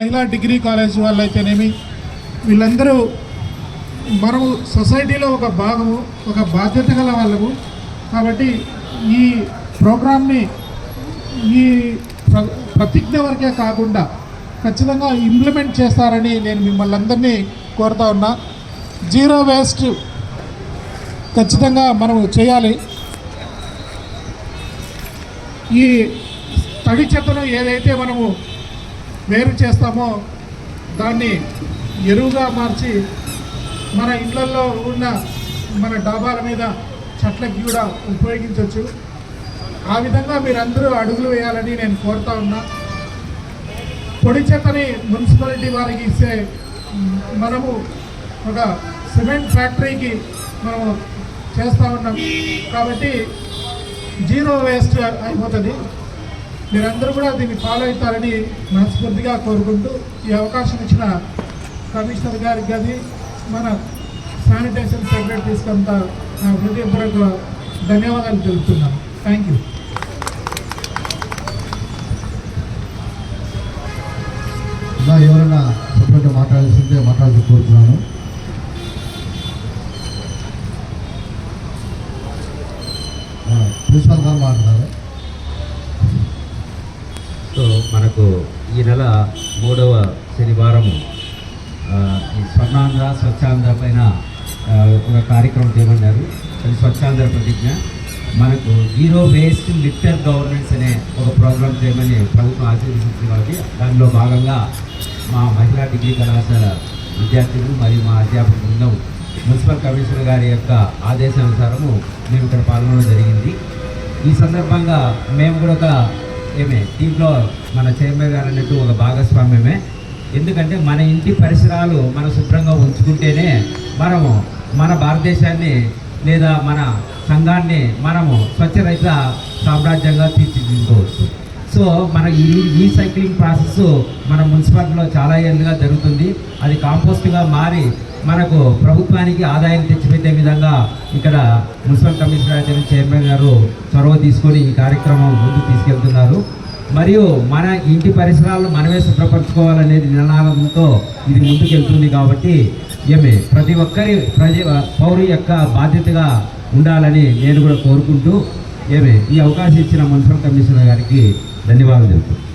మహిళా degree college వాళ్ళు అయితేనేమి వీళ్ళందరూ మనము సొసైటీలో ఒక భాగము, ఒక బాధ్యత గల వాళ్ళము. కాబట్టి ఈ ప్రోగ్రామ్ని ఈ ప్రతిజ్ఞ వరకే కాకుండా ఖచ్చితంగా ఇంప్లిమెంట్ చేస్తారని నేను మిమ్మల్ని అందరినీ కోరుతా ఉన్నా. జీరో వేస్ట్ ఖచ్చితంగా మనము చేయాలి. ఈ తడి చెత్తను ఏదైతే మనము వేరు చేస్తామో దాన్ని ఎరువుగా మార్చి మన ఇళ్లలో ఉన్న మన డాబాల మీద చెట్లకి కూడా ఉపయోగించవచ్చు. ఆ విధంగా మీరందరూ అడుగులు వేయాలని నేను కోరుతా ఉన్నా. పొడి చెత్తని మున్సిపాలిటీ వారికి ఇస్తే మనము ఒక సిమెంట్ ఫ్యాక్టరీకి మనము చేస్తూ ఉన్నాం కాబట్టి జీరో వేస్ట్ అయిపోతుంది. మీరందరూ కూడా దీన్ని ఫాలో అవుతారని మనస్ఫూర్తిగా కోరుకుంటూ ఈ అవకాశం ఇచ్చిన కమిషనర్ గారికి కానీ మన శానిటేషన్ సెక్రటరీస్ అంతా నా హృదయపూర్వక ధన్యవాదాలు తెలుపుతున్నాను. Thank you. ఎవరైనా సపరేట్గా మాట్లాడాల్సిందే మాట్లాడాల్సి కోరుతున్నాను. ప్రిన్సిపల్ గారు మాట్లాడారు. సో మనకు ఈ నెల 3వ శనివారము ఈ స్వర్ణాంధ్ర స్వచ్ఛాంధ్ర పైన ఒక కార్యక్రమం చేయమన్నారు. అది స్వచ్ఛాంధ్ర ప్రతిజ్ఞ. మనకు జీరో వేస్ట్ లిటర్ గవర్నెన్స్ అనే ఒక ప్రోగ్రాం చేయమని ప్రభుత్వం ఆశీర్వదించింది. కాబట్టి దానిలో భాగంగా మా మహిళా డిగ్రీ కళాశాల విద్యార్థులు మరియు మా అధ్యాపక బృందం మున్సిపల్ కమిషనర్ గారి యొక్క ఆదేశానుసారము మేము ఇక్కడ పాల్గొనడం జరిగింది. ఈ సందర్భంగా మేము కూడా దీంట్లో మన చైర్మన్ గారు అన్నట్టు ఒక భాగస్వామ్యమే. ఎందుకంటే మన ఇంటి పరిసరాలు మనం శుభ్రంగా ఉంచుకుంటేనే మనము మన భారతదేశాన్ని లేదా మన సంఘాన్ని మనము స్వచ్ఛరహిత సామ్రాజ్యంగా తీర్చిదిద్దుకోవచ్చు. సో మన ఈ రీసైక్లింగ్ ప్రాసెస్ మన మున్సిపాలిటీలో చాలా ఏళ్ళుగా జరుగుతుంది. అది కాంపోస్ట్గా మారి మనకు ప్రభుత్వానికి ఆదాయం తెచ్చిపెట్టే విధంగా ఇక్కడ మున్సిపల్ కమిషనర్ చైర్మన్ గారు చొరవ తీసుకొని ఈ కార్యక్రమం ముందుకు తీసుకెళ్తున్నారు. మరియు మన ఇంటి పరిసరాలను మనమే శుభ్రపరచుకోవాలనేది నినాదంతో ఇది ముందుకెళ్తుంది. కాబట్టి ప్రతి ఒక్కరి పౌరు యొక్క బాధ్యతగా ఉండాలని నేను కూడా కోరుకుంటూ ఈ అవకాశం ఇచ్చిన మున్సిపల్ కమిషనర్ గారికి ధన్యవాదాలు తెలుపుతున్నాను.